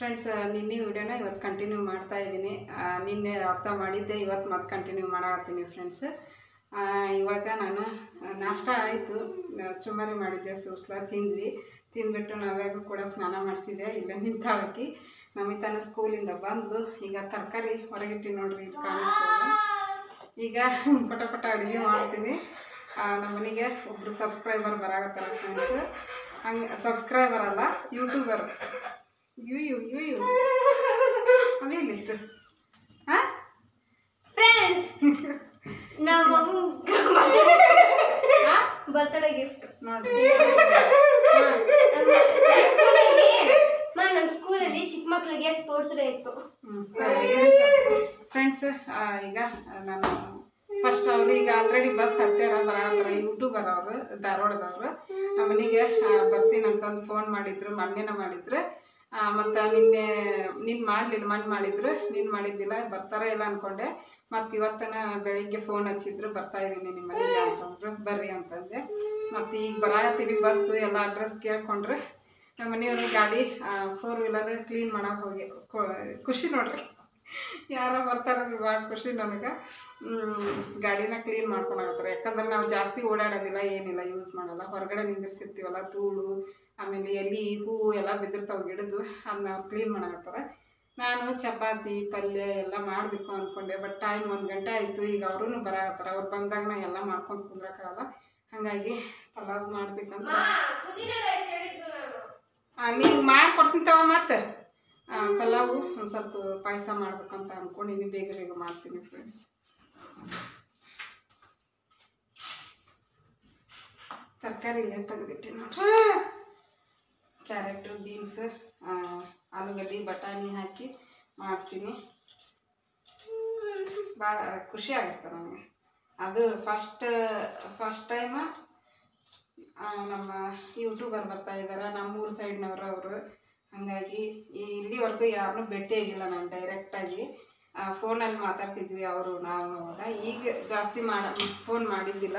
Friends, ನಿನ್ನೆ ವಿಡಿಯೋನ ಇವತ್ತು ಕಂಟಿನ್ಯೂ ಮಾಡ್ತಾ ಇದ್ದೀನಿ. ನಿನ್ನೆ ಅರ್ಥ ಮಾಡಿದ್ದೆ, ಇವತ್ತು ಮತ್ತೆ ಕಂಟಿನ್ಯೂ ಮಾಡಾಕತ್ತೀನಿ ಫ್ರೆಂಡ್ಸ್. ಇವಾಗ ನಾನು ನಾಷ್ಟ ಆಯಿತು, ಚುಮ್ಮರಿ ಮಾಡಿದ್ದೆ, ಸೂಸ್ಲ ತಿಂದ್ವಿ. ತಿಂದ್ಬಿಟ್ಟು ನಾವ್ಯಾಗೂ ಕೂಡ ಸ್ನಾನ ಮಾಡಿಸಿದೆ. ಇಲ್ಲ ನಿಂತಾಳಕಿ ನಮಿತಾನ ಸ್ಕೂಲಿಂದ ಬಂದು ಈಗ ತರಕಾರಿ ಹೊರಗಿಟ್ಟು ನೋಡ್ರಿ, ಇದು ಕಾಣಿಸ್ಬೋದು. ಈಗ ಪಟ ಅಡುಗೆ ಮಾಡ್ತೀನಿ. ನಮ್ಮ ಮನೆಗೆ ಒಬ್ಬರು ಸಬ್ಸ್ಕ್ರೈಬರ್ ಬರಾಕತ್ತಾರೆ ಫ್ರೆಂಡ್ಸ್. ಹಂಗೆ ಸಬ್ಸ್ಕ್ರೈಬರ್ ಅಲ್ಲ, ಯೂಟ್ಯೂಬರ್. ಯು ಅದೇ ಇಲ್ಲಿತ್ತು. ಹಾಂ ಫ್ರೆಂಡ್ಸ್, ನಮ್ಮ ಬರ್ತ್ಡೇ ಗಿಫ್ಟ್ ನೋಡಿ. ನಮ್ಮ ಸ್ಕೂಲಲ್ಲಿ ಚಿಕ್ಕ ಮಕ್ಕಳಿಗೆ ಸ್ಪೋರ್ಟ್ಸ್ ಡೇ ಇತ್ತು ಫ್ರೆಂಡ್ಸ್. ಈಗ ನಾನು ಫಸ್ಟ್ ಅವರು ಈಗ ಆಲ್ರೆಡಿ ಬಸ್ ಹತ್ತಾರ ಬರತ್ತಾರ, ಯೂಟ್ಯೂಬರ್ ಅವರು, ಧಾರವಾಡದವರು. ನಮ್ಮ ಮನೆಗೆ ಬರ್ತೀನಿ ಅಂತಂದು ಫೋನ್ ಮಾಡಿದ್ರು, ಮೊನ್ನೆನ ಮಾಡಿದ್ರು. ಮತ್ತು ನಿನ್ನೆ ಮಾಡಲಿಲ್ಲ, ಮೊನ್ನೆ ಮಾಡಿದ್ರು, ನೀನು ಮಾಡಿದ್ದಿಲ್ಲ, ಬರ್ತಾರ ಇಲ್ಲ ಅಂದ್ಕೊಂಡೆ. ಮತ್ತು ಇವತ್ತನ ಬೆಳಿಗ್ಗೆ ಫೋನ್ ಹಚ್ಚಿದ್ರು, ಬರ್ತಾಯಿದ್ದೀನಿ ನಿಮ್ಮ ಮನೆಗೆ ಅಂತಂದ್ರು, ಬರ್ರಿ ಅಂತಂದೆ. ಮತ್ತು ಈಗ ಬರಾತೀನಿ, ಬಸ್ ಎಲ್ಲ ಅಡ್ರೆಸ್ ಕೇಳ್ಕೊಂಡ್ರೆ ನಮ್ಮ ಮನೆಯವ್ರ ಗಾಡಿ 4 ವೀಲರ್ ಕ್ಲೀನ್ ಮಾಡೋಕೆ ಹೋಗಿ ಖುಷಿ ನೋಡ್ರಿ. ಯಾರೋ ಬರ್ತಾರಂದ್ರೆ ಭಾಳ ಖುಷಿ ನನಗೆ. ಗಾಡಿನ ಕ್ಲೀನ್ ಮಾಡ್ಕೊಳಕತ್ತಾರೆ. ಯಾಕಂದ್ರೆ ನಾವು ಜಾಸ್ತಿ ಓಡಾಡೋದಿಲ್ಲ, ಏನಿಲ್ಲ, ಯೂಸ್ ಮಾಡಲ್ಲ. ಹೊರಗಡೆ ನಿಂದಿರ್ಸಿರ್ತೀವಲ್ಲ, ಧೂಳು ಆಮೇಲೆ ಎಲೆ ಹೂವು ಎಲ್ಲ ಬಿದ್ದಿರ್ತಾವೆ ಗಿಡದ್ದು, ಅದನ್ನ ಅವ್ರು ಕ್ಲೀನ್ ಮಾಡಕತ್ತಾರೆ. ನಾನು ಚಪಾತಿ ಪಲ್ಯ ಎಲ್ಲ ಮಾಡಬೇಕು ಅಂದ್ಕೊಂಡೆ, ಬಟ್ ಟೈಮ್ 1 ಗಂಟೆ ಆಯಿತು. ಈಗ ಅವ್ರೂ ಬರಾಕತ್ತಾರೆ. ಅವ್ರು ಬಂದಾಗ ನಾ ಎಲ್ಲ ಮಾಡ್ಕೊಂಡು ಕುಂದ್ರಕ್ಕಾಗಲ್ಲ. ಹಾಗಾಗಿ ಪಲಾವ್ ಮಾಡ್ಬೇಕಂತ ನೀವು ಮಾಡಿಕೊಡ್ತೀನಿ ತಗೋ. ಮತ್ತು ಪಲಾವು ಒಂದು ಸ್ವಲ್ಪ ಪಾಯಸ ಮಾಡ್ಬೇಕಂತ ಅಂದ್ಕೊಂಡಿನಿ. ಬೇಗ ಮಾಡ್ತೀನಿ ಫ್ರೆಂಡ್ಸ್. ತರಕಾರಿ ಇಲ್ಲೇ ತೆಗೆದಿಟ್ಟೆ ನೋಡ್ರಿ. ಕ್ಯಾರೆಟು, ಬೀನ್ಸ್, ಆಲೂಗಡ್ಡೆ, ಬಟಾಣಿ ಹಾಕಿ ಮಾಡ್ತೀನಿ. ಭಾಳ ಖುಷಿ ಆಗುತ್ತೆ ನನಗೆ. ಅದು ಫಸ್ಟ್ ಟೈಮ ನಮ್ಮ ಯೂಟ್ಯೂಬರ್ ಬರ್ತಾ ಇದ್ದಾರೆ, ನಮ್ಮೂರು ಸೈಡ್ನವರು ಅವರು. ಹಾಗಾಗಿ ಇಲ್ಲಿವರೆಗೂ ಯಾರನ್ನೂ ಭೇಟಿಯಾಗಿಲ್ಲ ನಾನು ಡೈರೆಕ್ಟಾಗಿ. ಫೋನಲ್ಲಿ ಮಾತಾಡ್ತಿದ್ವಿ ಅವರು ನಾವು. ಅವಾಗ ಈಗ ಜಾಸ್ತಿ ಫೋನ್ ಮಾಡಿದ್ದಿಲ್ಲ.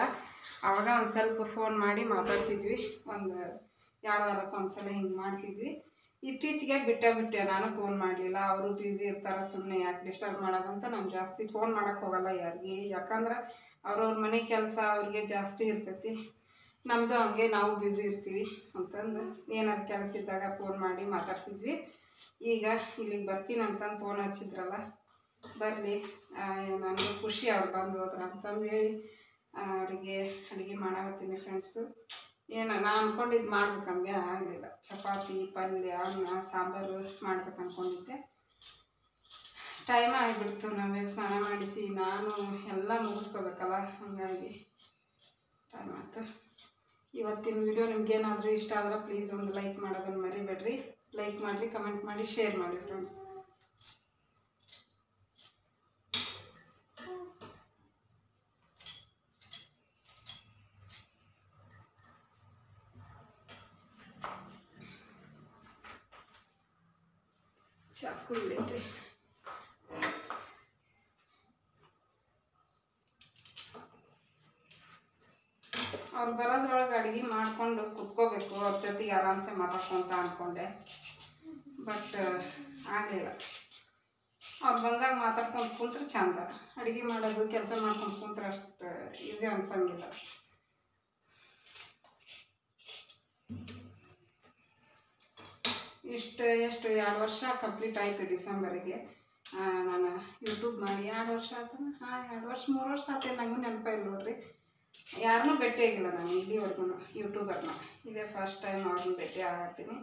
ಆವಾಗ ಒಂದು ಸ್ವಲ್ಪ ಫೋನ್ ಮಾಡಿ ಮಾತಾಡ್ತಿದ್ವಿ. ಒಂದು 2 ವಾರಕ್ಕೆ ಒಂದ್ಸಲ ಹಿಂಗೆ ಮಾಡ್ತಿದ್ವಿ. ಇತ್ತೀಚೆಗೆ ಬಿಟ್ಟೆ ನಾನು ಫೋನ್ ಮಾಡಲಿಲ್ಲ. ಅವರು ಬ್ಯುಸಿ ಇರ್ತಾರೆ, ಸುಮ್ಮನೆ ಯಾಕೆ ಡಿಸ್ಟರ್ಬ್ ಮಾಡೋದಂತ ನಾನು ಜಾಸ್ತಿ ಫೋನ್ ಮಾಡೋಕ್ಕೆ ಹೋಗಲ್ಲ ಯಾರಿಗೆ. ಯಾಕಂದ್ರೆ ಅವ್ರವ್ರ ಮನೆ ಕೆಲಸ ಅವ್ರಿಗೆ ಜಾಸ್ತಿ ಇರ್ತೈತಿ. ನಮ್ಮದು ಹಂಗೆ ನಾವು ಬ್ಯುಸಿ ಇರ್ತೀವಿ ಅಂತಂದು ಏನಾದ್ರು ಕೆಲಸ ಇದ್ದಾಗ ಫೋನ್ ಮಾಡಿ ಮಾತಾಡ್ತಿದ್ವಿ. ಈಗ ಇಲ್ಲಿಗೆ ಬರ್ತೀನಿ ಅಂತಂದು ಫೋನ್ ಹಚ್ಚಿದ್ರಲ್ಲ, ಬರಲಿ, ನನಗೆ ಖುಷಿ ಅವ್ರು ಬಂದು ಹೋದ್ರು ಅಂತಂದು ಹೇಳಿ ಅವರಿಗೆ ಅಡುಗೆ ಮಾಡಾಕತ್ತೀನಿ ಫ್ರೆಂಡ್ಸು. ನಾನು ಅಂದ್ಕೊಂಡಿದ್ದು ಮಾಡ್ಬೇಕಂದ್ರೆ ಆಗಲಿಲ್ಲ. ಚಪಾತಿ ಪಲ್ಯ ಅನ್ನ ಸಾಂಬಾರು ಮಾಡ್ಬೇಕು ಅಂದ್ಕೊಂಡಿದ್ದೆ. ಟೈಮ್ ಆಗಿಬಿಡ್ತು. ನಾವೇ ಸ್ನಾನ ಮಾಡಿಸಿ ನಾನು ಎಲ್ಲ ಮುಗಿಸ್ಕೋಬೇಕಲ್ಲ, ಹಾಗಾಗಿ ಟೈಮ್ ಆಯ್ತು. ಇವತ್ತಿನ ವಿಡಿಯೋ ನಿಮ್ಗೇನಾದರೂ ಇಷ್ಟ ಆದ್ರೆ ಪ್ಲೀಸ್ ಒಂದು ಲೈಕ್ ಮಾಡೋದನ್ನು ಮರಿಬೇಡ್ರಿ. ಲೈಕ್ ಮಾಡಿರಿ, ಕಮೆಂಟ್ ಮಾಡಿ, ಶೇರ್ ಮಾಡಿ ಫ್ರೆಂಡ್ಸ್. ಚಾಕು ಇಲ್ಲೈತೆ. ಅವ್ರು ಬರೋದ್ರೊಳಗೆ ಅಡುಗೆ ಮಾಡ್ಕೊಂಡು ಕುತ್ಕೋಬೇಕು, ಅವ್ರ ಜೊತೆಗೆ ಆರಾಮ್ಸೆ ಮಾತಾಡ್ಕೊಂತ ಅಂದ್ಕೊಂಡೆ. ಬಟ್ ಆಗಲಿಲ್ಲ. ಅವ್ರು ಬಂದಾಗ ಮಾತಾಡ್ಕೊಂಡು ಕುಂತ್ರೆ ಚಂದ. ಅಡುಗೆ ಮಾಡೋದು ಕೆಲಸ ಮಾಡ್ಕೊಂಡು ಕುಂತ್ರೆ ಅಷ್ಟು ಈಸಿ ಅನ್ಸಂಗಿಲ್ಲ. ಎಷ್ಟು 2 ವರ್ಷ ಕಂಪ್ಲೀಟ್ ಆಯಿತು ಡಿಸೆಂಬರಿಗೆ. ನಾನು ಯೂಟ್ಯೂಬ್ ಮಾಡಿ 2 ವರ್ಷ ಆಯ್ತು. 2 ವರ್ಷ 3 ವರ್ಷ ಆಯ್ತು, ನನಗೂ ನೆನಪಿಲ್ಲ ನೋಡ್ರಿ. ಯಾರನ್ನೂ ಭೇಟಿಯಾಗಿಲ್ಲ ನಾನು ಇಲ್ಲಿವರೆಗೂ ಯೂಟ್ಯೂಬರ್ನ. ಇದೇ ಫಸ್ಟ್ ಟೈಮ್ ಅವ್ರನ್ನ ಭೇಟಿ ಆಗತ್ತೀನಿ.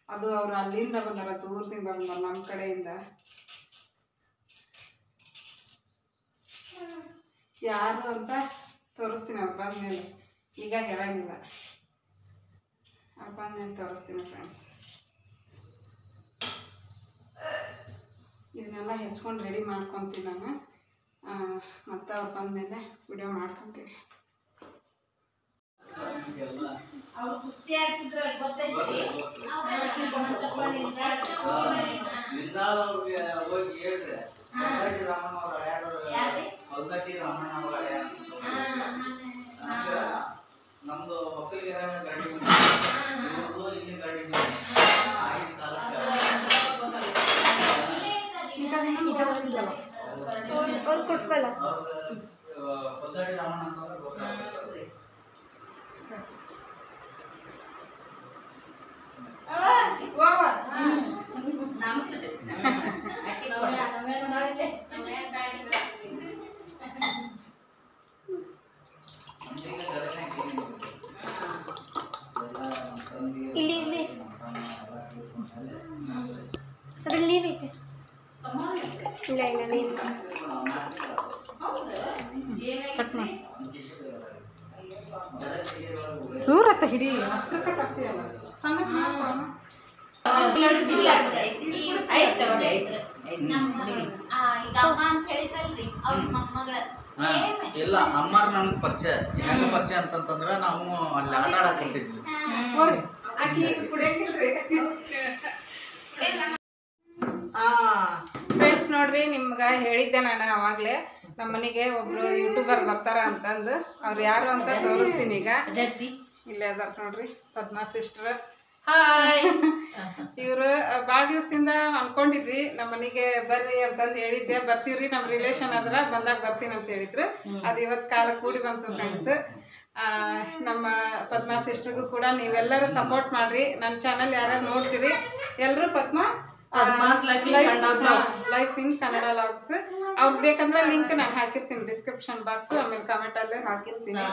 ಅದು ಅವರು ಅಲ್ಲಿಂದ ಬಂದಾರ, ದೂರದಿಂದ ಬಂದಾರ, ನಮ್ಮ ಕಡೆಯಿಂದ. ಯಾರು ಅಂತ ತೋರಿಸ್ತೀನಿ ಅವ್ರು ಬಂದಮೇಲೆ. ಈಗ ಹೇಳಂಗಿಲ್ಲ, ಅವ್ರು ಬಂದಮೇಲೆ ತೋರಿಸ್ತೀನಿ ಫ್ರೆಂಡ್ಸ್. ಇದನ್ನೆಲ್ಲ ಹೆಚ್ಕೊಂಡು ರೆಡಿ ಮಾಡ್ಕೊತೀನಿ ನಾನು. ಮತ್ತು ಅವ್ರು ಬಂದಮೇಲೆ ವಿಡಿಯೋ ಮಾಡ್ಕೊತೀನಿ. ಅವ್ರು ಕುಸ್ತಿ ಆಗ್ತಿದ್ರು ಗೊತ್ತೈತಿ. ನಮ್ದು ಮಕ್ಕಳಿಗೆ ಗಾಡಿ ಅವ್ರು ಕೊಟ್ವಲ್ಲ ಇಲ್ಲಿ ಇಲ್ಲಿ ಅದ್ರಲ್ಲಿ ನೀರೈತೆ ಇಲ್ಲ ಇಲ್ಲ ನೀರು ಕಟ್ ಮಾಡಿ ದೂರತ್ತ ಹಿಡಿ ಹತ್ರಕ್ಕೆ ತರ್ತೀಯಲ್ಲ ಸಣ್ಣ ಇಲ್ಲ ಅಮ್ಮಾರ ನಮ್ಗೆ ಪರಿಚಯ ಹೆಂಗ ಪರಿಚಯ ಅಂತಂತಂದ್ರ ನಾವು ಅಲ್ಲಿ ಆಟ ಆಡಕ್ ಬರ್ತಿದ್ವಿ. ಫ್ರೆಂಡ್ಸ್ ನೋಡ್ರಿ ನಿಮ್ಗೆ ಹೇಳಿದ್ದೆ ನಾನು ಅವಾಗಲೇ ನಮ್ಮ ಮನೆಗೆ ಒಬ್ರು ಯೂಟ್ಯೂಬರ್ ಬರ್ತಾರ ಅಂತಂದು ಅವ್ರು ಯಾರು ಅಂತ ತೋರಿಸ್ತೀನಿ ಈಗ. ಇಲ್ಲೇ ಅದಾರ ನೋಡ್ರಿ ಪದ್ಮಾ ಸಿಸ್ಟರ್. ಇವರು ಭಾಳ ದಿವಸದಿಂದ ಅನ್ಕೊಂಡಿದ್ವಿ ನಮ್ಮ ಮನೆಗೆ ಬರ್ರಿ ಅಂತಂದು ಹೇಳಿದ್ದೆ. ಬರ್ತೀವ್ರಿ ನಮ್ಮ ರಿಲೇಷನ್ ಆದ್ರ ಬಂದಾಗ ಬರ್ತೀನಿ ಅಂತ ಹೇಳಿದ್ರು. ಅದು ಇವತ್ತು ಕಾಲ ಕೂಡಿ ಬಂತು ಫ್ರೆಂಡ್ಸ್. ನಮ್ಮ ಪದ್ಮಾ ಸಿಸ್ಟರ್ಗೂ ಕೂಡ ನೀವೆಲ್ಲರೂ ಸಪೋರ್ಟ್ ಮಾಡ್ರಿ. ನನ್ನ ಚಾನಲ್ ಯಾರ್ಯಾರು ನೋಡ್ತೀರಿ ಎಲ್ಲರೂ Padma life in Kannada vlogs ಅವ್ರಿಗೆ ಬೇಕಂದ್ರೆ ಲಿಂಕ್ ನಾನು ಹಾಕಿರ್ತೀನಿ ಡಿಸ್ಕ್ರಿಪ್ಷನ್ ಬಾಕ್ಸ್, ಆಮೇಲೆ ಕಮೆಂಟ್ ಅಲ್ಲೇ ಹಾಕಿರ್ತೀನಿ.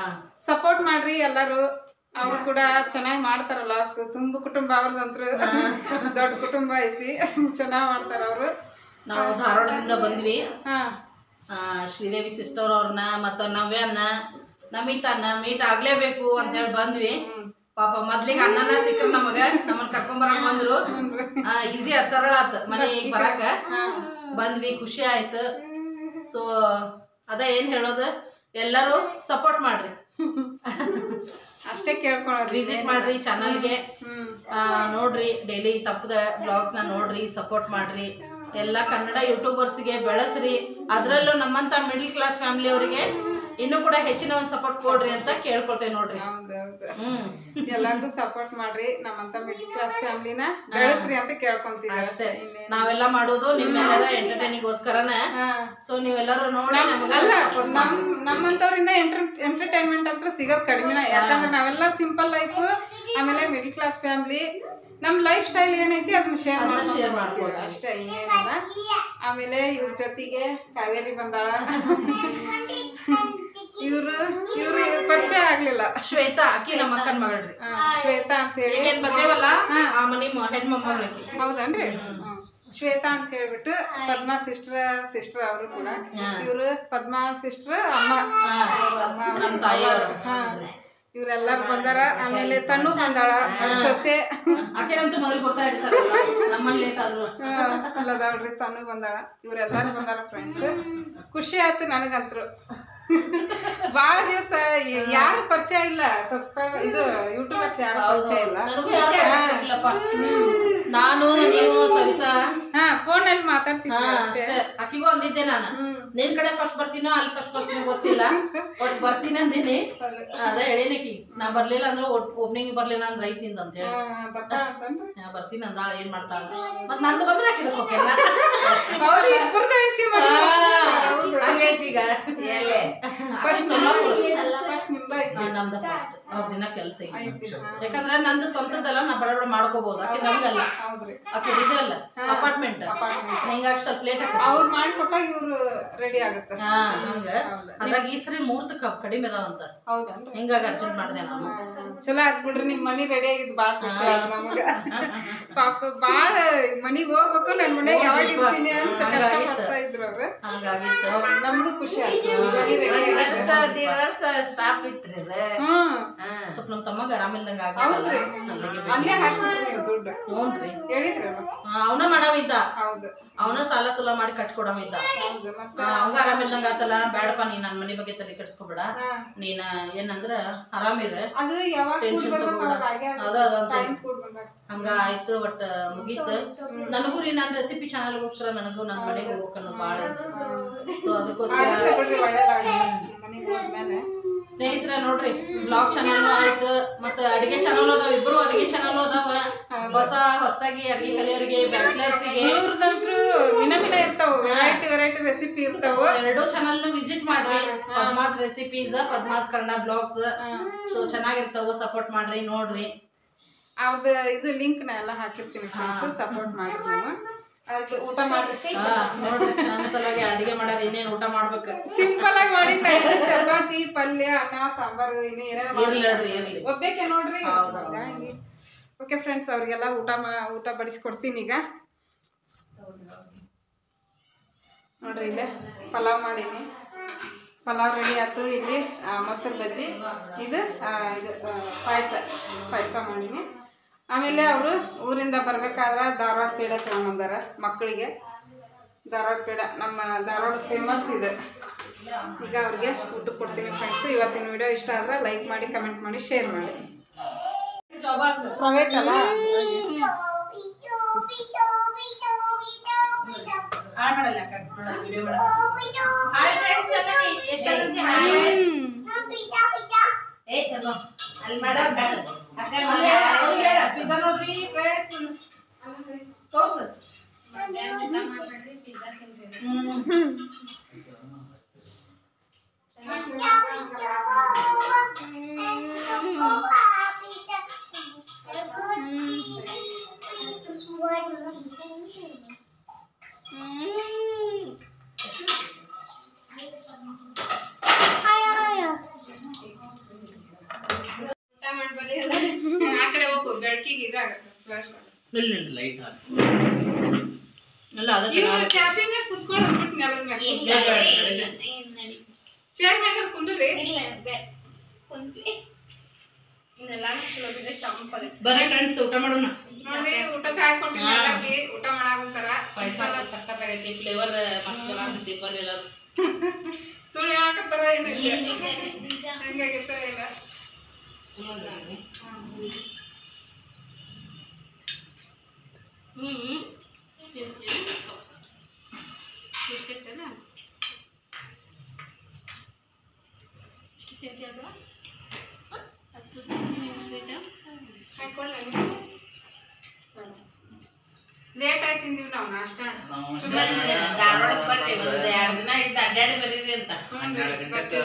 ಸಪೋರ್ಟ್ ಮಾಡ್ರಿ ಎಲ್ಲರೂ. ಅವ್ರು ಕೂಡ ಚೆನ್ನಾಗಿ ಮಾಡ್ತಾರ ಲಾಗ್ಸ್. ತುಂಬ ಕುಟುಂಬ ಅವ್ರದಂತ್ರು ದೊಡ್ಡ ಕುಟುಂಬ ಐತಿ, ಚೆನ್ನಾಗಿ ಮಾಡ್ತಾರ ಅವರು. ನಾವು ಧಾರವಾಡದಿಂದ ಬಂದ್ವಿ. ಹಾ ಶ್ರೀದೇವಿ ಸಿಸ್ಟರ್ ಅವ್ರನ್ನ ಮತ್ತು ನವ್ಯನ್ನ ನಮಿತಾನ ಮೀಟ್ ಆಗ್ಲೇಬೇಕು ಅಂತ ಹೇಳಿ ಬಂದ್ವಿ. ಪಾಪ ಮೊದ್ಲಿಗೆ ಅಣ್ಣನ ಸಿಕ್ಕ್ರ ನಮ್ಮನ್ನ ಕರ್ಕೊಂಬರಕ್ ಬಂದ್ರು. ಈಸಿ ಅದ್ ಸರಳ ಆತ್ ಮನೆಗೆ ಬರಾಕ. ಬಂದ್ವಿ, ಖುಷಿ ಆಯ್ತು. ಸೊ ಅದ ಏನ್ ಹೇಳೋದು, ಎಲ್ಲರೂ ಸಪೋರ್ಟ್ ಮಾಡ್ರಿ, ಅಷ್ಟೇ ಕೇಳ್ಕೊಳ್ಳೋದು. ವಿಸಿಟ್ ಮಾಡ್ರಿ ಚಾನಲ್ಗೆ, ನೋಡ್ರಿ ಡೈಲಿ ತಪ್ಪದ ಬ್ಲಾಗ್ಸ್ನ ನೋಡ್ರಿ, ಸಪೋರ್ಟ್ ಮಾಡ್ರಿ. ಎಲ್ಲ ಕನ್ನಡ ಯೂಟ್ಯೂಬರ್ಸ್ಗೆ ಬೆಳೆಸ್ರಿ. ಅದರಲ್ಲೂ ನಮ್ಮಂತ ಮಿಡಲ್ ಕ್ಲಾಸ್ ಫ್ಯಾಮಿಲಿ ಅವರಿಗೆ ಇನ್ನೂ ಕೂಡ ಹೆಚ್ಚಿನ ಒಂದು ಸಪೋರ್ಟ್ ಕೊಡ್ರಿ ಅಂತ ಕೇಳ್ಕೊಳ್ತೇವೆ ನೋಡ್ರಿ. ಹೌದೌದು, ಎಲ್ಲರಿಗೂ ಸಪೋರ್ಟ್ ಮಾಡ್ರಿ. ನಮ್ಮಂತ ಮಿಡಲ್ ಕ್ಲಾಸ್ ಫ್ಯಾಮಿಲಿನ ಬೆಳೆಸ್ರಿ ಅಂತ ಕೇಳ್ಕೊಂತೀವಿ ಅಷ್ಟೇ. ನಾವೆಲ್ಲ ಮಾಡೋದು ನಿಮ್ಮೆಲ್ಲರ ಎಂಟರ್ಟೈನಿಗೋಸ್ಕರನ. ಸೊ ನೀವೆಲ್ಲರೂ ನೋಡಿ. ನಮ್ಮಂತವ್ರಿಂದ ಎಂಟರ್ಟೈನ್ಮೆಂಟ್ ಅಂತ ಸಿಗೋದು ಕಡಿಮೆನ. ಯಾಕಂದ್ರೆ ನಾವೆಲ್ಲ ಸಿಂಪಲ್ ಲೈಫ್, ಆಮೇಲೆ ಮಿಡಲ್ ಕ್ಲಾಸ್ ಫ್ಯಾಮಿಲಿ. ನಮ್ ಲೈಫ್ ಸ್ಟೈಲ್ ಏನೈತಿ ಅದನ್ನ ಶೇರ್ ಮಾಡ್ಬೋದು ಅಷ್ಟೇ, ಇನ್ನೇನಿಲ್ಲ. ಆಮೇಲೆ ಇವ್ರ ಜೊತೆಗೆ ಕಾವೇರಿ ಬಂದಾಳ. ಇವ್ರು ಪರಿಚಯ ಆಗ್ಲಿಲ್ಲ. ಶ್ವೇತಾ, ಆಕಿ ನಮ್ಮ ಅಕ್ಕನ ಮಗಳ್ರಿ. ಶ್ವೇತಾ ಅಂತ ಹೇಳಿ ಏನ್ ಬಂದೇವಲ್ಲ ಆ ಮನಿ ಹೆಣ್ಮಮ್ಮಗಳಿಗೆ. ಹೌದನ್ರಿ? ಶ್ವೇತಾ ಅಂತ ಹೇಳ್ಬಿಟ್ಟು ಪದ್ಮಾ ಸಿಸ್ಟರ್ ಅವರು ಕೂಡ. ಇವ್ರು ಪದ್ಮಾ ಸಿಸ್ಟರ್ ಅಮ್ಮ, ನಮ್ಮ ತಾಯಿಯವರು. ಇವ್ರೆಲ್ಲಾರು ಬಂದಾರ. ಆಮೇಲೆ ತಣ್ಣು ಬಂದಾಳ, ಸೊಸೆ. ಆಕೆನಂತೂ ಮೊದಲು ಬರ್ತಾ ಇರ್ತಾರಲ್ಲ, ನಮ್ಮಲ್ಲಿ ಲೇಟ್ ಆದ್ರು ಅಲ್ಲದಾವ್ರಿ, ತಣ್ಣು ಬಂದಾಳ. ಇವ್ರೆಲ್ಲಾರು ಬಂದಾರ ಫ್ರೆಂಡ್ಸ್. ಖುಷಿ ಆಯ್ತು ನನಗಂತ್ರು. ಬಾಳ ದಿವಸ ಯಾರು ಪರಿಚಯ ಇಲ್ಲ, ಸಬ್ಸ್ಕ್ರೈಬರ್ ಇದು ಯೂಟ್ಯೂಬರ್ಸ್ ಯಾರು ಪರಿಚಯ ಇಲ್ಲ. ನಾನು ನೀವು ಸವಿತಾ ಫೋನಲ್ಲಿ ಮಾತಾಡ್ತೀನಿ ಅಷ್ಟೇ. ಅಕ್ಕಿಗೂ ಅಂದಿದ್ದೆ ನಾನು, ನಿನ್ ಕಡೆ ಫಸ್ಟ್ ಬರ್ತೀನೋ ಅಲ್ಲಿ ಫಸ್ಟ್ ಬರ್ತೀನೋ ಗೊತ್ತಿಲ್ಲ, ಒಟ್ಟು ಬರ್ತೀನಿ ಅಂದಿನಿ. ಅದ ಹೇಳಿನಕಿ ನಾ ಬರ್ಲಿಲ್ಲ ಅಂದ್ರೆ ಓಪನಿಂಗ್ ಬರ್ಲಿಲ್ಲ ಅಂದ್ರೆ ಐತಿಂದ ಅಂತ ಹೇಳಿ ಬರ್ತೀನಿ ಅಂದಾಳ. ಏನ್ ಮಾಡ್ತಾಳ ಮತ್ ನಂದು ಬಂದ್ರೆ ಹಾಕಿದ ಹೋಗ್ಯಲ್ಲ ಹಂಗೈತಿ. ಈಗ ನಮ್ದು ಫಸ್ಟ್ ಅವ್ರ ದಿನ ಕೆಲ್ಸ ಐತಿ. ಯಾಕಂದ್ರೆ ನಂದು ಸ್ವಂತದ್ದಲ್ಲ, ನಾ ಬಡ ಬಡ ಮಾಡ್ಕೋಬಹುದು. ಆಕೆ ನಂಗಲ್ಲ, ಆಕೆ ಇದಲ್ಲ ಅಪಾರ್ಟ್ಮೆಂಟ್. ಹಿಂಗಾಗಿ ಸ್ವಲ್ಪ ಲೇಟ್ ಅವ್ರು ಮಾಡಿಕೊಟ್ಟಾಗ ಇವ್ರು ರೆಡಿ ಆಗುತ್ತೆ. ಹಂಗ ಅದ್ರಾಗ ಈ ಸರಿ ಮುಹೂರ್ತ ಕಡಿಮೆ ಅದಾವಂತ. ಹೌದನ್ರಿ? ಹಿಂಗಾಗಿ ಅರ್ಜೆಂಟ್ ಮಾಡಿದೆ ನಾನು. ಚಲೋ ಆಗ್ಬಿಡ್ರಿ, ನಿಮ್ ಮನಿ ರೆಡಿ ಆಗಿದ್ ಬಾಳ ಖುಷಿ ಆಯ್ತು ನಮಗ. ಪಾಪ ಬಾಳ ಮನಿಗ್ ಹೋಗ್ಬೇಕು, ನನ್ ಮನೆಗ್ ಯಾವಾಗ ಇರ್ತೀನಿ ಅಂತ ಕಷ್ಟ ಪಡ್ತಾ ಇದ್ರು ಅವ್ರು. ಹಂಗಾಗಿತ್ತು, ನಮ್ಗೂ ಖುಷಿ ಆಯ್ತು. ಸ್ವಲ್ಪ ನಮ್ ತಮ್ಮಗ ಆರಾಮಿಲ್ದಂಗ ಅಲ್ಲೇ ಹಾಕ್ಬಿಟ್ರಿ ನೀವು ದುಡ್ಡು? ಹ್ಞೂನ್ರಿ, ಹೇಳಿದ್ರಲ್ಲ. ಅವನ ಮಾಡವಿದ್ದ. ಹೌದು, ಅವನ ಸಾಲ ಸುಲ ಮಾಡಿ ಕಟ್ಕೊಡವಿದ್ದ. ಅವಂಗ ಆರಾಮಿಲ್ದಂಗ ಆತಲ್ಲ, ಬೇಡಪ್ಪ ನೀ ನನ್ ಮನಿ ಬಗ್ಗೆ ತಲೆ ಕೆಡ್ಸ್ಕೊಬೇಡ, ನೀನ ಏನಂದ್ರ ಆರಾಮಿರ, ಅದು ಯಾವಾಗ ಟೆನ್ಷನ್ ತಗೋಬೇಡ, ಹಂಗ ಆಯ್ತು. ಬಟ್ ಮುಗೀತು. ನನಗೂ ರೀ ನನ್ ರೆಸಿಪಿ ಚಾನಲ್ಗೋಸ್ಕರ ನನಗೂ ನನ್ ಮನೆಗೆ ಹೋಗ್ಬೇಕು ಅನ್ನೋದು ಬಾಳ ಇತ್ತು. ಸೊ ಅದಕ್ಕೋಸ್ಕರ ಸ್ನೇಹಿತರ ನೋಡ್ರಿ, ಬ್ಲಾಗ್ ಚಾನಲ್ ಆಯ್ತು, ಮತ್ತ ಅಡಿಗೆ ಚಾನಲ್ ಅದಾವ. ಇಬ್ರು ಅಡಿಗೆ ಚಾನಲ್ ಅದಾವ. ಹೊಸದಾಗಿ ಅಡಿಗೆ ಕಲಿಯೋರಿಗೆ, ಬ್ಯಾಚುಲರ್ಸ್ಗೆ ಇವ್ರದಂತ್ರು ಮಿನ ಇರ್ತಾವ. ವೆರೈಟಿ ರೆಸಿಪಿ ಇರ್ತಾವ. ಎರಡೂ ಚಾನಲ್ ವಿಸಿಟ್ ಮಾಡ್ರಿ. Padmas recipes, Padmas Kannada blogs. So ಚೆನ್ನಾಗಿರ್ತಾವ, ಸಪೋರ್ಟ್ ಮಾಡ್ರಿ, ನೋಡ್ರಿ. ಅವ್ರದ್ದು ಇದು ಲಿಂಕ್ ನ ಎಲ್ಲ ಹಾಕಿರ್ತೀನಿ ಫ್ರೆಂಡ್ಸ್, ಸಪೋರ್ಟ್ ಮಾಡ್ರಿ ನೀವು. ಅದು ಊಟ ಮಾಡ್ರಿ. ನೋಡ್ರಿ ನಮ್ಮ ಸಲಾಗಿ ಅಡಿಗೆ ಮಾಡ್ಯಾರ. ಇನ್ನೇನ್ ಊಟ ಮಾಡ್ಬೇಕು. ಸಿಂಪಲ್ ಆಗಿ ಮಾಡಿ ಚಪಾತಿ, ಪಲ್ಯ, ಅನ್ನ, ಸಾಂಬಾರು ಇನ್ನು ಏನೇನು ಒಬ್ಬೇಕೆ ನೋಡ್ರಿ. ಹಂಗಾಗಿ ಓಕೆ ಫ್ರೆಂಡ್ಸ್, ಅವ್ರಿಗೆಲ್ಲ ಊಟ ಬಡಿಸ್ಕೊಡ್ತೀನಿ ಈಗ. ನೋಡ್ರಿ ಇಲ್ಲೇ ಪಲಾವ್ ಮಾಡೀನಿ. ಪಲಾವ್ ರೆಡಿ ಆಯ್ತು. ಇಲ್ಲಿ ಮೊಸರು ಬಜ್ಜಿ, ಇದು ಪಾಯಸ ಮಾಡೀನಿ. ಆಮೇಲೆ ಅವರು ಊರಿಂದ ಬರ್ಬೇಕಾದ್ರೆ ಧಾರವಾಡ ಪೇಡ ತೊಗೊಂಡ್ಬಂದಾರ ಮಕ್ಕಳಿಗೆ. ಧಾರವಾಡ ಪೇಡ ನಮ್ಮ ಧಾರವಾಡ ಫೇಮಸ್ ಇದೆ. ಈಗ ಅವ್ರಿಗೆ ಊಟ ಕೊಡ್ತೀನಿ ಫ್ರೆಂಡ್ಸ್. ಇವತ್ತಿನ ವಿಡಿಯೋ ಇಷ್ಟ ಆದ್ರೆ ಲೈಕ್ ಮಾಡಿ, ಕಮೆಂಟ್ ಮಾಡಿ, ಶೇರ್ ಮಾಡಿ. ಪ್ರೈವೇಟ್ ಅಲ್ಲ ಆ ಕಡೆ ಹೋಗು, ಬೆಳಕಿಗೆ ಇದಾಗತ್ತೆ ಫ್ಲಾಶ್. ಲೈಟ್ ಕ್ಯಾಬಿನ್ ಮೇಲೆ ಕುತ್ಕೊಂಡು ಅಂದ್ಬಿಟ್ಟು ನೆಲದ ಮೇಲೆ ಚೇರ್ ಮೇಲೆ ಕುಂದ್ರಿ. ಬರ್ರಿ ಫ್ರೆಂಡ್ಸ್, ಊಟ ಮಾಡೋಣ. ನೋಡಿ ಊಟಕ್ಕೆ ಹಾಕೊಟ್ಟಿನಿ. ಊಟ ಮಾಡಾಕಂತಾರ. ಪಾಯಸ ಸಕ್ಕತ್ತಾಗೈತಿ, ಫ್ಲೇವರ್ ಮಸ್ತ್ ಆಗೈತಿ. ಬರ್ರಿ ಎಲ್ಲರೂ. ಸುಳ್ಳು ಹೇಳಕತ್ತಾರ ಏನಿಲ್ಲ, ಹಂಗಾಗಿರ್ತಾರ ಇಲ್ಲ. ಲೇಟ್ ಆಯ್ತು ತಿಂದೀವಿ ನಾವು ನಾಷ್ಟ. ಧಾರವಾಡಕ್ಕೆ ಬರ್ರಿ, ಒಂದು 2 ದಿನ ಇದ್ದು ಅಡ್ಡಾಡಿ ಬರೀರಿ ಅಂತ. 12 ಗಂಟೆಗೆ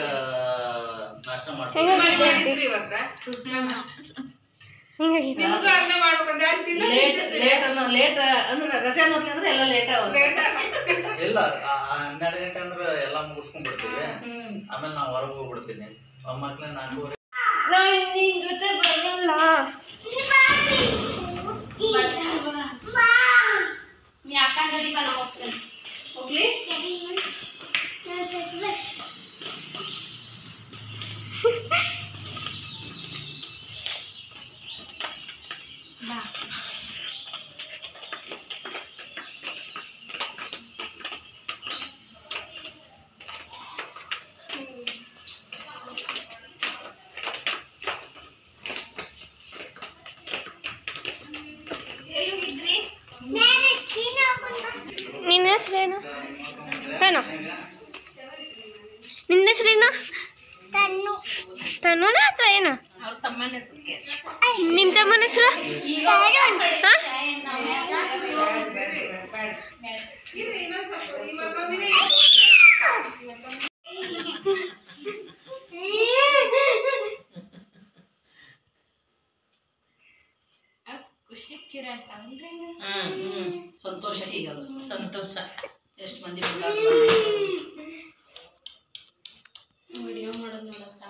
ನಾಷ್ಟ ಮಾಡ್ತೀವಿ ಇವತ್ತ. ನಿಮ್ಗೂ ಅಡ್ಗೆ ಮಾಡ್ಬೇಕಂದ್ರೆ ಯಾರು ತಿನ್ನ ಲೇಟ್ ಅಂದ್ರೆ ರಜೆ ಅನ್ನೋದ್ಲಿ ಎಲ್ಲ ಲೇಟ್ ಆಗುತ್ತೆ. ಇಲ್ಲ 12 ಗಂಟೆ ಅಂದ್ರೆ ಎಲ್ಲ ಮುಗಿಸ್ಕೊಂಡ್ ಬಿಡ್ತೀವಿ. ಆಮೇಲೆ ನಾವು ಹೊರಗೆ ಹೋಗ್ಬಿಡ್ತೀನಿ. ಮಕ್ಳ 4:30 ಹೋಗ್ಲಿ. ನಿನ್ನ ಹೆಸರೇನು? ಏನು ನಿನ್ನ ಹೆಸರೇನು? ತನುನ ಅಥವಾ ಏನು? ನಿಮ್ಮ ತಮ್ಮನ ಹೆಸರು? ಸಂತೋಷ ಸಿಗಲ್ಲ. ಸಂತೋಷ. ಎಷ್ಟು ಮಂದಿ ವಿಡಿಯೋ ಮಾಡೋದು ನೋಡತ್ತ.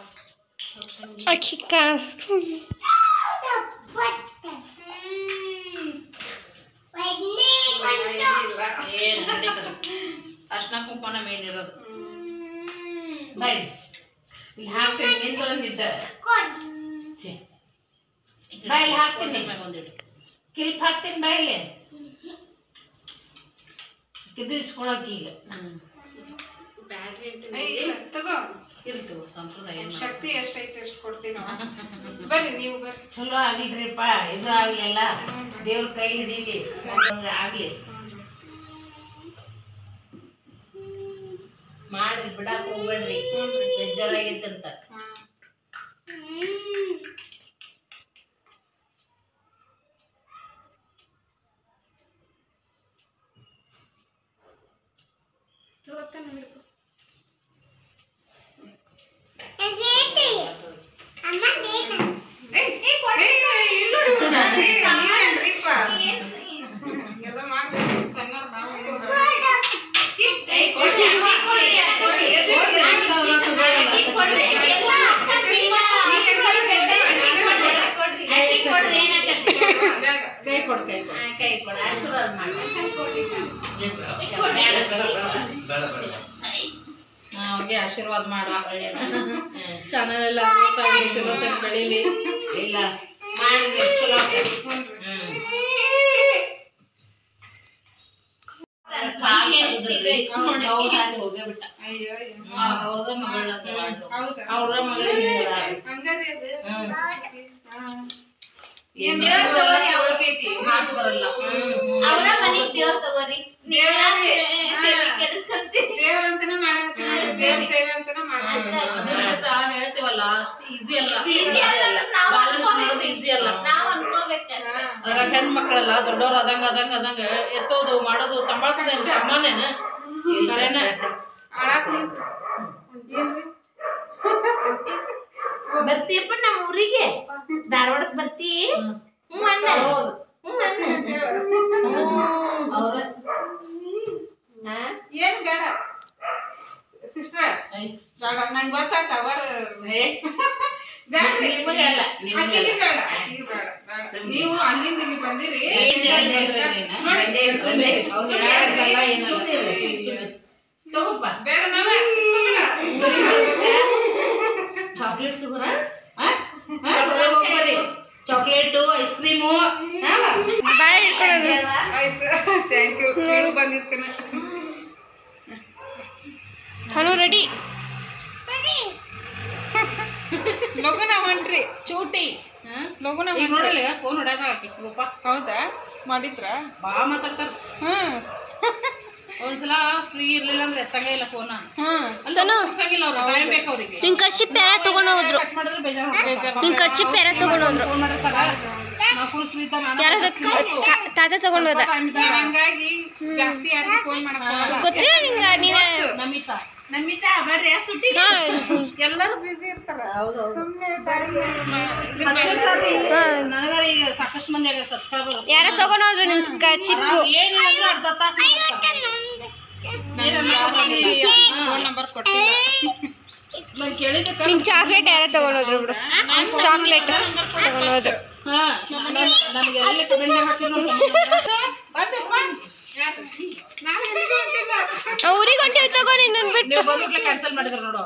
ಏನ್ ನಡೀತದ? ಅರ್ಶಿನ ಕುಂಕುಮನ ಮೇನ್ ಇರೋದು. ಬಾಯ್ ಹಾಕ್ತೀನಿ, ನಿಂತೊಳಗಿದ್ದ ಬಾಯಲ್ಲಿ ಹಾಕ್ತೀನಿ. ಒಂದಿಟ್ಟು ಕಿಲ್ಪ್ ಹಾಕ್ತೀನಿ ಬಾಯಲ್ಲಿ. ಇದು ಇಸ್ಕೊಳಕ್ ಈಗ ತಗೋ. ಇರ್ತೇವೆ ಸಂಪ್ರದಾಯ. ಶಕ್ತಿ ಎಷ್ಟೈತೆ ಎಷ್ಟು ಕೊಡ್ತೀವಿ ನಾವು. ಬರ್ರಿ ನೀವು ಬರ್ರಿ. ಚಲೋ ಆಗಿಲ್ರಿಪ್ಪ, ಇದು ಆಗ್ಲಿಲ್ಲ. ದೇವ್ರ ಕೈ ಹಿಡೀಲಿ, ಆಗ್ಲಿ. ಮಾಡ್ರಿ, ಬಿಡಾಕ್ ಹೋಗ್ಬೇಡ್ರಿ. ಬೇಜಾರಾಗೈತಂತ. ಅವ್ರಿಗೆ ಆಶೀರ್ವಾದ ಮಾಡ ಚಾನಲ್ ಎಲ್ಲ ಚಲೋ ತರ ಬೆಳೀಲಿ. ಇಲ್ಲ ಅವ್ರದ ಮಾತು ಬರಲ್ಲ. ಅವ್ರ ಮನೆಗ್ ದೇವ್ರ ತಗೋರಿ, ಹೇಳ್ತೀವಲ್ಲ ಅಷ್ಟು ಈಸಿ ಅಲ್ಲ, ಈಸಿ ಅಲ್ಲ. ನಾವ್ ಅನ್ಕೋಬೇಕಷ್ಟೇ. ಅದ್ರಾಗ ಹೆಣ್ ಮಕ್ಕಳೆಲ್ಲ ದೊಡ್ಡವ್ರು ಅದಂಗ ಎತ್ತೋದು ಮಾಡೋದು ಸಂಭಾಳ್ಸೋದು ಸಾಮಾನ್ಯನ ಕರೆನ. ಬರ್ತೀಯಪ್ಪ ನಮ್ಮ ಊರಿಗೆ, ಧಾರವಾಡಕ್ ಬರ್ತಿ? ಹ್ಞೂ ಅಣ್ಣ, ಹ್ಞೂ ಅಣ್ಣ. ಅವ್ರ ಏನ್ ಬೇಡ ಸಿಸ್ಟರ್, ನಂಗೆ ಗೊತ್ತಾಯ್ತು ಅವರು ನೀವು ಅಲ್ಲಿಂದ ಇಲ್ಲಿ ಬಂದಿರಿ. ಬೇಡ ನಾವೇ ಚಾಕ್ಲೇಟ್ ತಗೋರ, ಹೋಗ್ಬರ್ರಿ. Chocolate, ice cream. ಆಯ್ತು, ಥ್ಯಾಂಕ್ ಯು. ಹೇಳು ಬಂದಿರ್ತೀನಿ. ನಾನು ರೆಡಿ. ಲಗುನ ಹೊಂಟ್ರಿ ಚೂಟಿ ಲಗುನ ಈಗ ನೋಡಲ್ಲ ಫೋನ್ ಹೊಡ್ಯಾಕ ರೂಪ. ಹೌದಾ? ಮಾಡಿದ್ರ? ಬಾ ಮಾತಾಡ್ತಾರ. ಒಂದ್ಸಲ ಫ್ರೀ ಇರ್ಲಿಲ್ಲ ಅಂದ್ರೆ ಎತ್ತಂಗ ಇಲ್ಲ ಫೋನ್. ಮುಗ್ಸಂಗಿಲ್ಲ ಅವ್ರು, ಟೈಮ್ ಬೇಕು ಅವ್ರಿಗೆ. ನಿನ್ ಕರ್ಚಿಪ್ ಯಾರ ತಗೊಂಡೋದ್ರು? ಕಟ್ ಮಾಡಿದ್ರೆ ಬೇಜಾರು. ನಿನ್ ಕರ್ಚಿಪ್ ಯಾರ ತಗೊಂಡೋದ್ರು? ಫೋನ್ ಮಾಡಿರ್ತಾರ, ನಾ ಫುಲ್ ಫ್ರೀ ಇದ್ದಾಗ ಯಾರದ ತಾತ ತಗೊಂಡೋದ? ಹಂಗಾಗಿ ಜಾಸ್ತಿ ಯಾರಿಗೆ ಫೋನ್ ಮಾಡಕ್ ಗೊತ್ತಿಲ್ಲ ನಿಂಗ? ನೀನೇ ನಮಿತಾ ಬರ್ರಿ ಸುಟ್ಟಿ. ಎಲ್ಲರೂ ಬಿಸಿ ಇರ್ತಾರ. ಸುಮ್ಮನೆ ನನಗಾರ ಈಗ ಸಾಕಷ್ಟು ಮಂದಿ ಆಗ ಸಬ್ಸ್ಕ್ರೈಬರ್. ಯಾರ ತಗೊಂಡೋದ್ರು ನಿನ್ ಕರ್ಚಿಪ್? ಏನಿಲ್ಲ ಅಂದ್ರೆ ಅರ್ಧ ತಾಸು ಫೋನ್ ನಂಬರ್ ಕೊಟ್ಟಿಲ್ಲ. ಕೇಳಿದ್ದಕ್ಕ ನಿಂಗ್ ಚಾಕ್ಲೇಟ್ ಯಾರ ತಗೊಂಡೋದ್ರು ಬಿಡು? ಚಾಕ್ಲೇಟ್ ತಗೊಂಡೋದ್ರು. ನನಗೆ ಎಲ್ಲಿ ಕಮೆಂಟ್ ಹಾಕಿದ್ರು ಊರಿಗೆ ಹೊಂಟಿವಿ ತಗೋರಿ, ನನ್ ಬಿಟ್ಟು. ಕ್ಯಾನ್ಸಲ್ ಮಾಡಿದ್ರು ನೋಡು.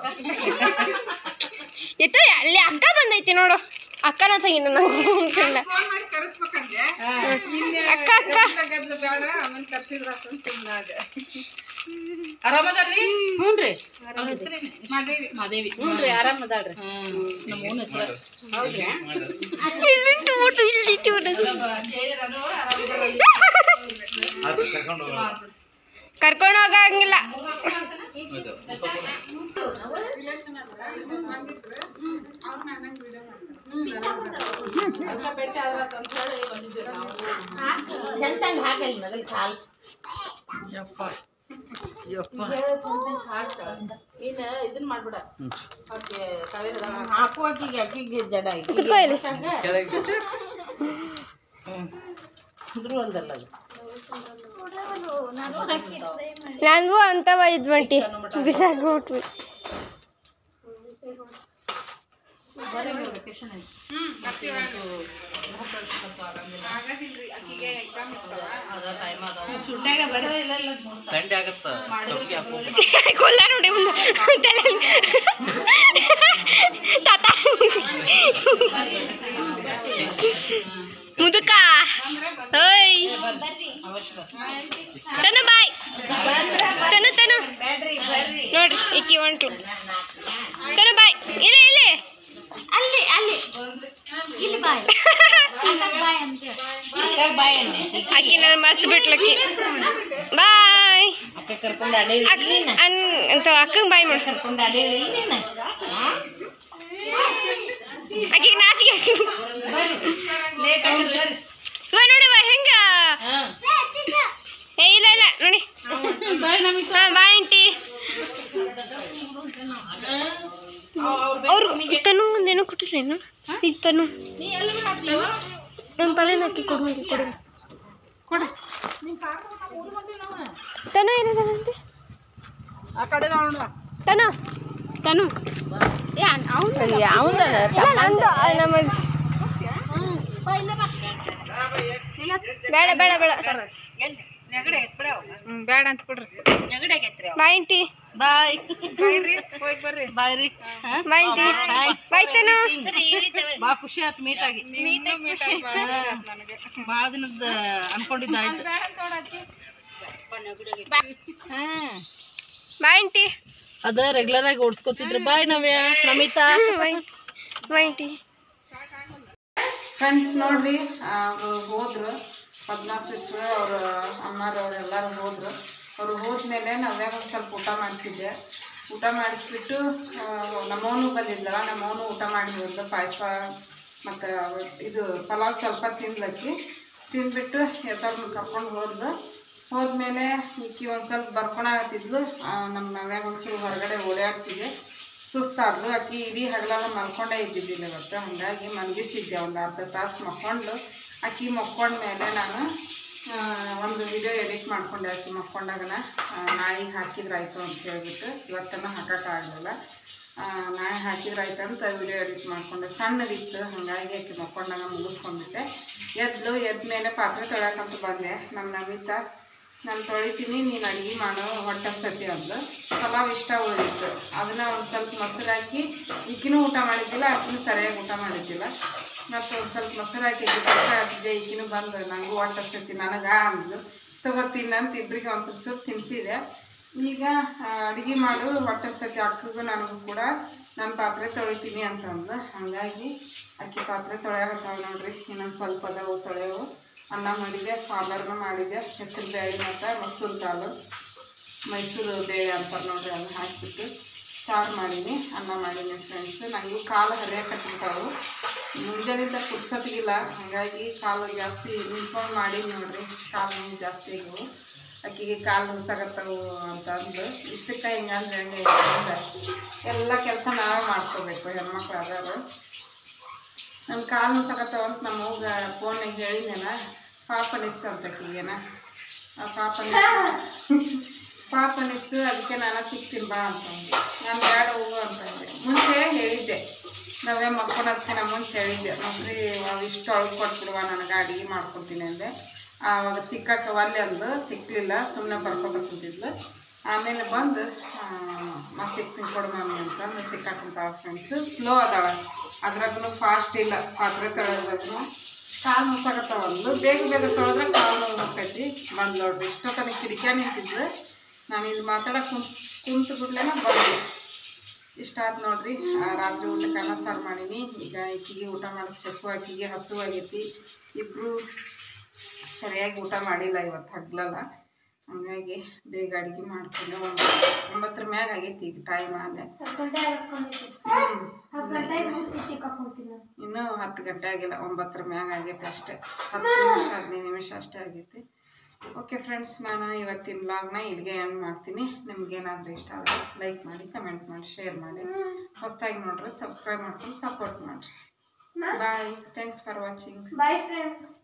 ಎತ್ತ ಅಲ್ಲಿ ಅಕ್ಕ ಬಂದೈತಿ ನೋಡು. ಅಕ್ಕನ ಸಂಗಿನ ನಂಗಿಲ್ಲ. ಫೋನ್ ಮಾಡಿ ಕರೆಸ್ಬೇಕಂದ್ರೆ ಅಕ್ಕ ಅಕ್ಕ ಗದ್ಲು ಬೇಡ, ಆಮೇಲೆ ಕರ್ಸಿದ್ರ ಸುಮ್ಮನೆ ಅದೇ. ಆರಾಮದಾರ್ರಿ? ಹ್ಞೂನ್ರಿ ಮಾದೇವಿ. ಮಾದೇವಿ. ಹ್ಞೂನ್ರಿ ಆರಾಮದಾಳ್ರಿ. ನಮ್ಮ ಓನ್ ಹೆಸರು. ಇಲ್ಲಿಂಟು ಊಟ ಇಲ್ಲಿಟ್ಟು ಊಟ ಕರ್ಕೊಂಡು ಹೋಗಂಗಿಲ್ಲ. ಚಂದಂಗ್ ಹಾಕಲ್ಲ ಮೊದಲು ಕಾಲ್. ನೀನ್ ಇದನ್ ಮಾಡ್ಬಿಡ. ಹಾಕು ಅಕ್ಕಿಗೆ ಜಡ ಕುತ್ಕೋ ಇಲ್ಲಿ. ಇದ್ರು ಒಂದಲ್ಲ ಅದು. ನಂದು ಅಂತವ ಇದ್ವಂಟಿ ಬಿಸಾಕ್ಬಿಟ್ವಿ. ಸುಟ್ಟಾಗ ಬರೋ ಇಲ್ಲ ಥಂಡಿ ಆಗತ್ತ. ಕೊಲ್ಲ ನೋಡಿ ಒಂದು ತಾತ ಮುದುಕ. ಓಯ್ ತನು ಬಾಯ್. ತನು ತನು ನೋಡ್ರಿ ಇಕ್ಕಿ ಹೊಂಟ್ಲು. ತನು ಬಾಯ್. ಇಲ್ಲಿ ಇಲ್ಲಿ ಅಲ್ಲಿ ಅಲ್ಲಿ ಇಲ್ಲಿ ಬಾಯ್ ಬಾಯ್ ಅಂತ ಬಾಯ್ ಅಕ್ಕಿ ನಾನು ಮರ್ತು ಬಿಟ್ಲಕ್ಕಿ. ಬಾಯ್ ಕರ್ಕೊಂಡು ಅಡೇ ಅಂತ ಅಕ್ಕಂಗೆ ಬಾಯ್ ಮಾಡಿ ಕರ್ಕೊಂಡು ಅಡೇ ನೀನು ಅಕ್ಕಿಗೆ ನಾಚಿಕೆ. ಲೇಟ್ ಆಗುತ್ತೆ ಇವ ನೋಡಿ ಹೆಂಗ. ಏ ಇಲ್ಲ ಇಲ್ಲ ನೋಡಿ. ಹಾಂ ಬಾಯ್ ಆಂಟಿ. ಅವ್ರು ತನು ಒಂದೇನೋ ಕೊಟ್ಟಿಲ್ಲೇನು ಈಗ ತನು ನನ್ನ ತಲೆ ಹಾಕಿ ಕೊಡು ಕೊಡು ತನು ಏನಿದೆ ಆ ಕಡೆ ನೋಡ ತನು ತನು ಬೇಡ ಬೇಡ ಬೇಡ ಬೇಡ ಅಂತ ಬಿಡ್ರಿ ಬಾಯ್ ಆಂಟಿ ಬಾಯ್ ಬರ್ರಿ ಬಾಯ್ ರೀ ಬಾಯ್ ಆಂಟಿ ಬಾಯ್ ತನು ಭಾಳ ಖುಷಿ ಆಯ್ತು ಮೀಟ್ ಆಗಿ ಭಾಳ ದಿನದ ಅನ್ಕೊಂಡಿದ್ದಾಯ್ತು ಬಾಯ್ ಆಂಟಿ ಅದ ರೆಗ್ಯುಲರ್ ಆಗಿ ಓಡಿಸ್ಕೊತಿದ್ರು ಬಾಯ್ ನವ್ಯ ನಮಿತಾ ಬಾಯ್ ಆಂಟಿ ಫ್ರೆಂಡ್ಸ್ ನೋಡ್ರಿ ಅವರು ಹೋದ್ರು ಪದ್ಮಾ ಸಿಸ್ಟ್ರು ಅವ್ರ ಅಮ್ಮರವ್ರು ಎಲ್ಲರೂ ಹೋದ್ರು. ಅವರು ಹೋದ್ಮೇಲೆ ನಾವ್ಯಾಗ ಒಂದು ಸ್ವಲ್ಪ ಊಟ ಮಾಡಿಸಿದ್ದೆ. ಊಟ ಮಾಡಿಸ್ಬಿಟ್ಟು ನಮ್ಮವನು ಬಂದಿದ್ದಲ್ಲ, ನಮ್ಮವನು ಊಟ ಮಾಡಿ ಹೋದ ಪಾಯಸ ಮತ್ತು ಇದು ಪಲಾವ್ ಸ್ವಲ್ಪ ತಿಂದ್ಬಿಟ್ಟು ಎತ್ತವ್ರನ್ನ ಕರ್ಕೊಂಡು ಹೋದ್ಮೇಲೆ ಈಕಿ ಒಂದು ಸ್ವಲ್ಪ ಬರ್ಕೊಳತ್ತಿದ್ಲು. ನಮ್ಮ ನಾವ್ಯಾಗ ಒಂದ್ಸಲ ಹೊರಗಡೆ ಓಡಾಡ್ಸಿದ್ದೆ. ಸುಸ್ತಾದ್ಲು. ಆಕಿ ಇಡೀ ಹಗಲೆಲ್ಲ ಮಲ್ಕೊಂಡೇ ಇದ್ದಿದ್ದಿಲ್ಲ ಇವತ್ತು. ಹಾಗಾಗಿ ಮಲಗಿಸಿದ್ದೆ ಒಂದು ಅರ್ಧ ತಾಸು ಮಕ್ಕೊಂಡು. ಆಕಿ ಮಕ್ಕೊಂಡ್ಮೇಲೆ ನಾನು ಒಂದು ವಿಡಿಯೋ ಎಡಿಟ್ ಮಾಡ್ಕೊಂಡೆ. ಆಕಿ ಮಕ್ಕೊಂಡಾಗನ ನಾಳೆಗೆ ಹಾಕಿದ್ರಾಯ್ತು ಅಂತ ಹೇಳ್ಬಿಟ್ಟು ಇವತ್ತನ್ನು ಹಾಕೋಕ್ಕಾಗಲಿಲ್ಲ. ನಾಳೆ ಹಾಕಿದ್ರಾಯ್ತು ಅಂತ ವಿಡಿಯೋ ಎಡಿಟ್ ಮಾಡ್ಕೊಂಡೆ. ಸಣ್ಣದಿತ್ತು, ಹಾಗಾಗಿ ಆಕಿ ಮಕ್ಕೊಂಡಾಗ ಮುಗಿಸ್ಕೊಂಡ್ಬಿಟ್ಟೆ. ಎದ್ದ ಮೇಲೆ ಪಾತ್ರೆ ತೊಳ್ಯಾಕಂತ ಬಂದೆ. ನಮ್ಮ ನಮಿತಾ ನಾನು ತೊಳಿತೀನಿ, ನೀನು ಅಡುಗೆ ಮಾಡೋ ಹೊಟ್ಟೆ ಸತಿ ಅಂದ್ಲು. ಪಲಾವ್ ಇಷ್ಟ ಉಳಿದಿತ್ತು. ಅದನ್ನು ಒಂದು ಸ್ವಲ್ಪ ಮೊಸರು ಹಾಕಿ, ಈಕಿನೂ ಊಟ ಮಾಡಿದ್ದಿಲ್ಲ, ಆಕಿನೂ ಸರಿಯಾಗಿ ಊಟ ಮಾಡಿದ್ದಿಲ್ಲ. ಮತ್ತು ಒಂದು ಸ್ವಲ್ಪ ಮೊಸರು ಹಾಕಿ ಮೊಸರು ಹಾಕಿದ್ದೆ. ಈಕಿನೂ ಬಂದು ನನಗೂ ಹೊಟ್ಟೆ ಸತಿ ನನಗೆ ಅಂದ್ಲು. ತಗೋತೀನಿ ಅಂತ ಇಬ್ಬರಿಗೆ ಒಂದು ಚೂರು ತಿನ್ನಿಸಿದೆ. ಈಗ ಅಡುಗೆ ಮಾಡು ಹೊಟ್ಟೆ ಸತಿ ಅಕ್ಕಗೂ ನನಗೂ ಕೂಡ ನಾನು ಪಾತ್ರೆ ತೊಳಿತೀನಿ ಅಂತಂದು. ಹಾಗಾಗಿ ಅಕ್ಕಿ ಪಾತ್ರೆ ತೊಳೆಯಾಕತ್ತಾವ ನೋಡ್ರಿ. ಇನ್ನೊಂದು ಸ್ವಲ್ಪ ಅದಾವು ತೊಳೆಯವು. ಅನ್ನ ಮಾಡಿದೆ, ಸಾಂಬಾರನ್ನ ಮಾಡಿದೆ, ಹೆಸರು ಬೇಳೆ ಮತ್ತು ಮಸೂರು ಕಾಳು, ಮೈಸೂರು ಬೇಳೆ ಅಂತಾರೆ ನೋಡ್ರಿ, ಅದನ್ನ ಹಾಕಿಬಿಟ್ಟು ಸಾರು ಮಾಡೀನಿ, ಅನ್ನ ಮಾಡೀನಿ ಫ್ರೆಂಡ್ಸ್. ನನಗೂ ಕಾಲು ಹರಿಯಾಕತ್ತಿರ್ತಾವೆ. ಮುಂಜಾನಿಂದ ಕುಡ್ಸೋತಿಗಿಲ್ಲ, ಹಾಗಾಗಿ ಕಾಲು ಜಾಸ್ತಿ ನಿಂತ್ಕೊಂಡು ಮಾಡೀನಿ ನೋಡ್ರಿ. ಕಾಲು ನೋವು ಜಾಸ್ತಿ ಆಗಿವು. ಅಕ್ಕಿಗೆ ಕಾಲು ನುಸಾಗತ್ತವು ಅಂತಂದು ಇಷ್ಟಕ್ಕೆ ಹಿಂಗಂದ್ರೆ ಹಂಗೆ ಎಲ್ಲ ಕೆಲಸ ನಾವೇ ಮಾಡ್ಕೋಬೇಕು, ಹೆಣ್ಮಕ್ಳು ಆದವರು. ನನ್ನ ಕಾಲು ನುಸಾಗತ್ತವ ಅಂತ ನಮ್ಮ ಹೋಗ ಫೋನ್ನಾಗ ಹೇಳಿದ್ದೇನ. ಪಾಪ ಅನಿಸ್ತಂತಕ್ಕೀಗೇನ ಪಾಪ ಅನಿಸ್ತು. ಅದಕ್ಕೆ ನಾನು ಸಿಗ್ತೀನಿ ಬಾ ಅಂತಂದು. ನಾನು ಬೇಡ ಹೋಗು ಅಂತಂದೆ. ಮುಂಚೆ ಹೇಳಿದ್ದೆ, ನಾವೇ ಮಕ್ಕೊಳೋದಕ್ಕಿಂತ ಮುಂಚೆ ಹೇಳಿದ್ದೆ, ಮೊಸರು ಇಷ್ಟು ಒಳಗೆ ಕೊಟ್ಬಿಡುವ, ನನಗೆ ಅಡುಗೆ ಮಾಡ್ಕೊಡ್ತೀನಿ ಅಂದೆ. ಆವಾಗ ತಿಕ್ಕಕ್ಕೆ ಒಲ್ಲೆ ಅಂದು ತಿಕ್ಕಲಿಲ್ಲ, ಸುಮ್ಮನೆ ಬರ್ಕೊತ ಕೂತಿದ್ಲು. ಆಮೇಲೆ ಬಂದು ಮತ್ತೆ ತಿಕ್ತೀನಿ ಕೊಡು ಮಮ್ಮಿ ಅಂತಂದು ತಿಕ್ಕಾಕಂತಾವ ಫ್ರೆಂಡ್ಸು. ಸ್ಲೋ ಅದಾಳ, ಅದ್ರಾಗೂ ಫಾಸ್ಟ್ ಇಲ್ಲ. ಪಾತ್ರೆ ತೊಳೆದ್ರಾಗೂ ಕಾಲು ಮುಸಾಕತ್ತಾವಲ್ಲು. ಬೇಗ ತೊಳೆದ್ರೆ ಕಾಲು ನೋವು ಹೋಗ್ತೈತಿ. ಬಂದು ನೋಡ್ರಿ, ಇಷ್ಟೊತ್ತನ ಕಿಡಿಕ್ಯಾ ನಿಂತಿದ್ದು. ನಾನು ಇಲ್ಲಿ ಮಾತಾಡೋಕೆ ಕುಂತು ಬಿಡ್ಲೇನ ಬಂದು ಇಷ್ಟ ಆಯ್ತು ನೋಡ್ರಿ. ರಾತ್ರಿ ಊಟಕ್ಕೆ ಅನ್ನ ಸಾರು ಮಾಡೀನಿ. ಈಗ ಈಕಿಗೆ ಊಟ ಮಾಡಿಸ್ಬೇಕು. ಆಕಿಗೆ ಹಸುವಾಗೈತಿ. ಇಬ್ಬರು ಸರಿಯಾಗಿ ಊಟ ಮಾಡಿಲ್ಲ ಇವತ್ತು, ಹಗ್ಲಲ್ಲ. ಹಂಗಾಗಿ ಬೇಗ ಅಡುಗೆ ಮಾಡಿಕೊಂಡು 9 ಮ್ಯಾಗ ಆಗೈತಿ ಈಗ ಟೈಮ್. ಆಲೆ ಇನ್ನೂ 10 ಗಂಟೆ ಆಗಿಲ್ಲ, 9 ಮ್ಯಾಗ ಆಗೈತೆ ಅಷ್ಟೇ. 10 ನಿಮಿಷ 15 ನಿಮಿಷ ಅಷ್ಟೇ ಆಗೈತಿ. ಓಕೆ ಫ್ರೆಂಡ್ಸ್, ನಾನು ಇವತ್ತಿನ ವ್ಲಾಗ್ನ ಇಲ್ಲಿಗೆ ಎಂಡ್ ಮಾಡ್ತೀನಿ. ನಿಮ್ಗೇನಾದರೂ ಇಷ್ಟ ಆದರೆ ಲೈಕ್ ಮಾಡಿ, ಕಮೆಂಟ್ ಮಾಡಿ, ಶೇರ್ ಮಾಡಿ. ಹೊಸದಾಗಿ ನೋಡ್ರಿ ಸಬ್ಸ್ಕ್ರೈಬ್ ಮಾಡ್ಕೊಂಡು ಸಪೋರ್ಟ್ ಮಾಡಿರಿ. Bye. Thanks for watching. Bye friends.